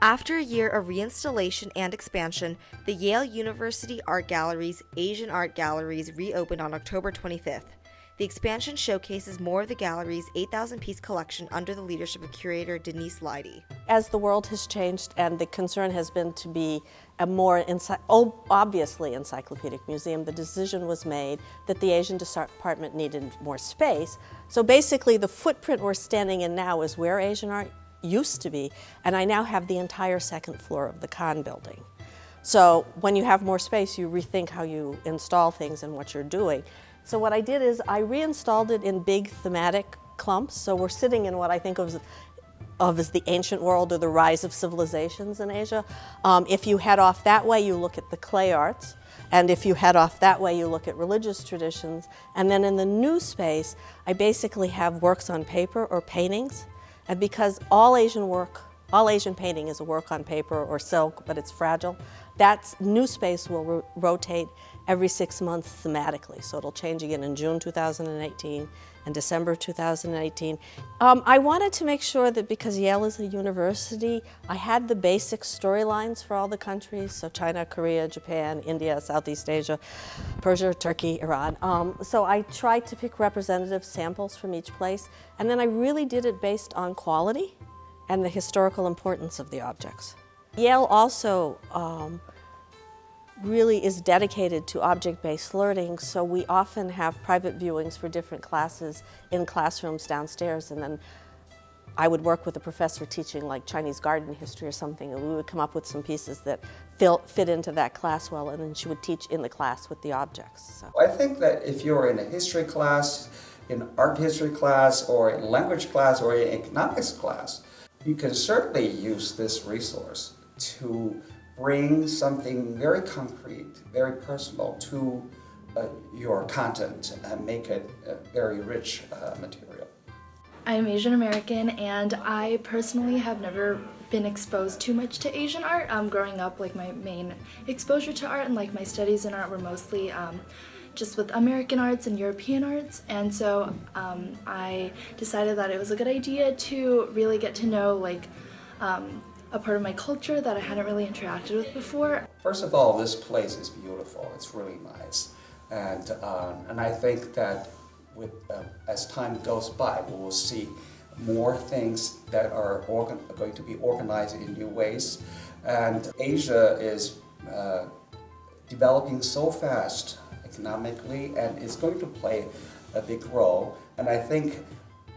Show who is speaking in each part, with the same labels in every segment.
Speaker 1: After a year of reinstallation and expansion, the Yale University Art Gallery's Asian Art Galleries reopened on October 25th. The expansion showcases more of the gallery's 8,000-piece collection under the leadership of curator Denise Leidy.
Speaker 2: As the world has changed and the concern has been to be a more obviously encyclopedic museum, the decision was made that the Asian department needed more space. So basically the footprint we're standing in now is where Asian art used to be, and I now have the entire second floor of the Khan building. So when you have more space, you rethink how you install things and what you're doing. So what I did is I reinstalled it in big thematic clumps. So we're sitting in what I think of as the ancient world or the rise of civilizations in Asia. If you head off that way, you look at the clay arts. And if you head off that way, you look at religious traditions. And then in the new space, I basically have works on paper or paintings. And because all Asian painting is a work on paper or silk, but it's fragile, that new space will rotate every 6 months thematically. So it'll change again in June 2018 and December 2018. I wanted to make sure that because Yale is a university, I had the basic storylines for all the countries, so China, Korea, Japan, India, Southeast Asia, Persia, Turkey, Iran. So I tried to pick representative samples from each place, and then I really did it based on quality and the historical importance of the objects. Yale also really is dedicated to object-based learning, so we often have private viewings for different classes in classrooms downstairs, and then I would work with a professor teaching like Chinese garden history or something, and we would come up with some pieces that fit into that class well, and then she would teach in the class with the objects. So.
Speaker 3: I think that if you're in a history class, in art history class, or in language class, or in economics class, you can certainly use this resource to bring something very concrete, very personal to your content and make it a very rich material.
Speaker 4: I'm Asian American, and I personally have never been exposed too much to Asian art. Growing up, like my main exposure to art and like my studies in art were mostly just with American arts and European arts, and so I decided that it was a good idea to really get to know like a part of my culture that I hadn't really interacted with before.
Speaker 3: First of all, this place is beautiful. It's really nice, and I think that as time goes by, we will see more things that are going to be organized in new ways. And Asia is developing so fast economically, and it's going to play a big role. And I think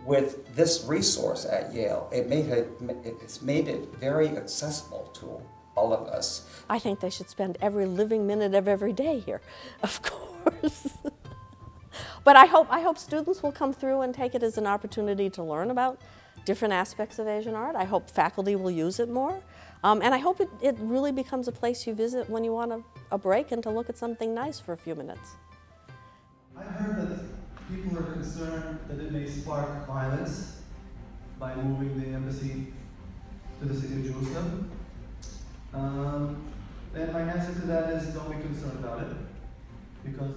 Speaker 3: with this resource at Yale, it's made it very accessible to all of us.
Speaker 2: I think they should spend every living minute of every day here, of course. But I hope students will come through and take it as an opportunity to learn about different aspects of Asian art. I hope faculty will use it more. And I hope it really becomes a place you visit when you want a break and to look at something nice for a few minutes.
Speaker 5: I heard that people are concerned that it may spark violence by moving the embassy to the city of Jerusalem. And my answer to that is don't be concerned about it, because